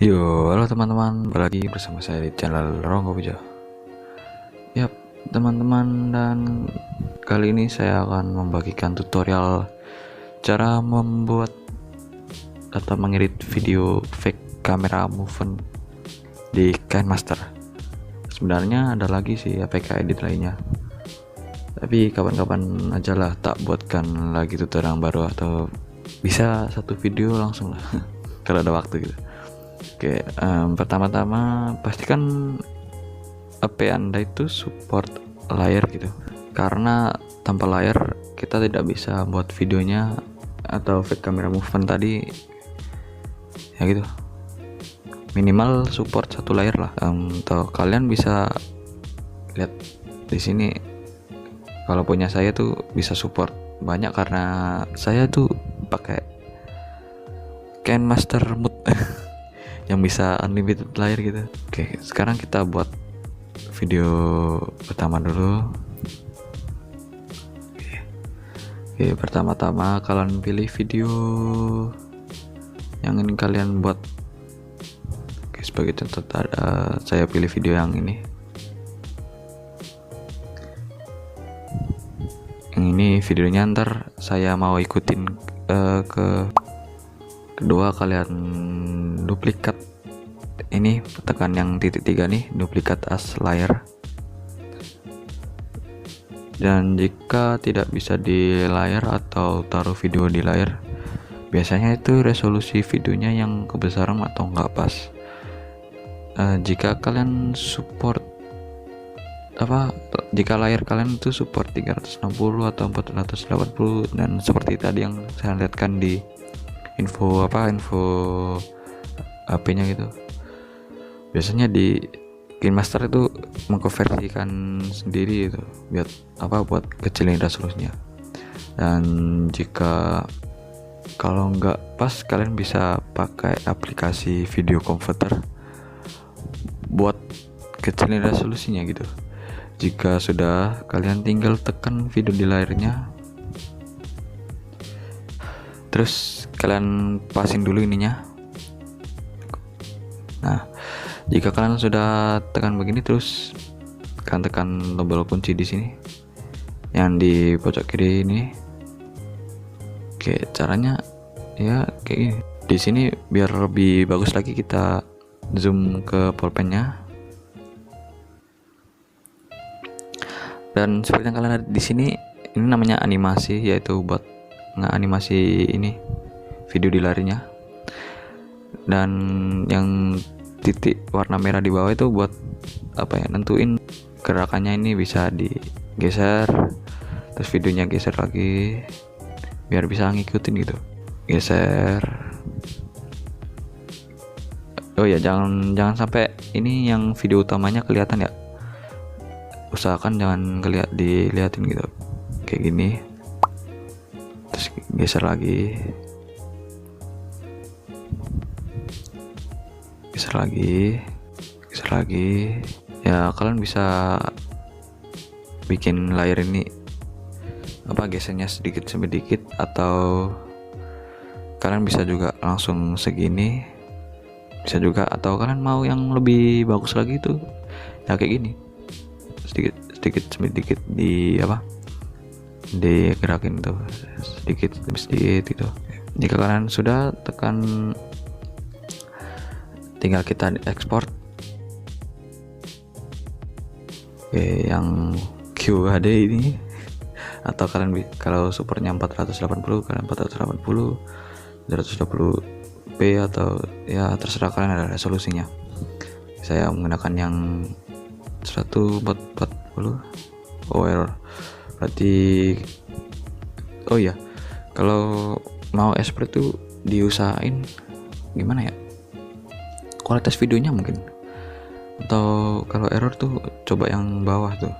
Yo, halo teman-teman, balik lagi bersama saya di channel Ronggo Puja. Yap, teman-teman, dan kali ini saya akan membagikan tutorial cara membuat atau mengedit video fake kamera movement di KineMaster. Sebenarnya ada lagi sih APK edit lainnya, tapi kapan-kapan aja lah, tak buatkan lagi tutorial baru, atau bisa satu video langsung lah kalau ada waktu gitu. Oke, pertama-tama pastikan HP Anda itu support layar gitu, karena tanpa layar kita tidak bisa buat videonya atau fake camera movement tadi ya gitu. Minimal support satu layar lah. Atau kalian bisa lihat di sini, kalau punya saya tuh bisa support banyak karena saya tuh pakai KineMaster Mode yang bisa unlimited layar gitu. Oke, sekarang kita buat video pertama dulu. Oke, pertama-tama kalian pilih video yang ingin kalian buat. Oke, sebagai contoh saya pilih video yang ini. Yang ini videonya, ntar saya mau ikutin ke kedua, kalian duplikat ini, tekan yang titik 3 nih, duplikat as layar. Dan jika tidak bisa di layar atau taruh video di layar, biasanya itu resolusi videonya yang kebesaran atau enggak pas. Jika kalian support jika layar kalian itu support 360 atau 480, dan seperti tadi yang saya lihatkan di info HP-nya gitu, biasanya di KineMaster itu mengkonversikan sendiri itu buat kecilin resolusinya. Dan jika kalau nggak pas, kalian bisa pakai aplikasi video converter buat kecilin resolusinya gitu. Jika sudah, kalian tinggal tekan video di layarnya, terus kalian pasin dulu ininya. Nah, jika kalian sudah tekan begini, terus kalian tekan tombol kunci di sini yang di pojok kiri ini. Oke, caranya ya kayak gini. Di sini biar lebih bagus lagi, kita zoom ke pulpennya. Dan seperti yang kalian lihat di sini, ini namanya animasi, yaitu buat nge-animasi ini video di layarnya. Dan yang titik warna merah di bawah itu buat nentuin gerakannya. Ini bisa digeser, terus videonya geser lagi biar bisa ngikutin gitu. Geser. Oh ya, jangan sampai ini yang video utamanya kelihatan ya. Usahakan jangan dilihatin gitu, kayak gini. Terus geser lagi, geser lagi. Ya, kalian bisa bikin layar ini gesernya sedikit sedikit, atau kalian bisa juga langsung segini, bisa juga. Atau kalian mau yang lebih bagus lagi tuh ya kayak gini, sedikit sedikit digerakin tuh, sedikit gitu. Jika kalian sudah tekan, tinggal kita ekspor. Oke, yang QHD ini, atau kalian kalau supernya 480, kalian 480, 220p, atau ya terserah kalian, ada resolusinya. Saya menggunakan yang 140. Berarti kalau mau expert tuh diusahain gimana ya, kualitas videonya mungkin. Atau kalau error tuh coba yang bawah tuh,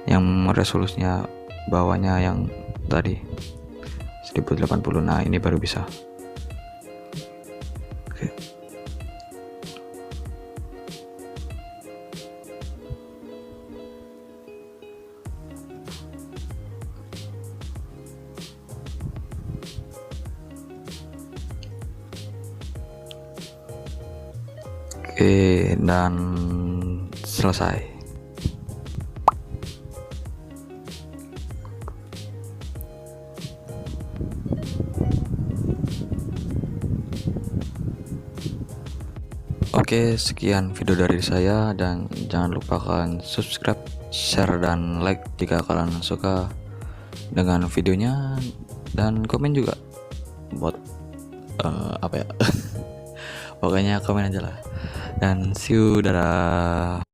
yang resolusinya bawahnya yang tadi 1080. Nah, ini baru bisa. Oke. Oke, dan selesai. Oke, sekian video dari saya, dan jangan lupakan subscribe, share, dan like jika kalian suka dengan videonya, dan komen juga buat apa ya. Pokoknya komen aja lah. Dan see you, dadah.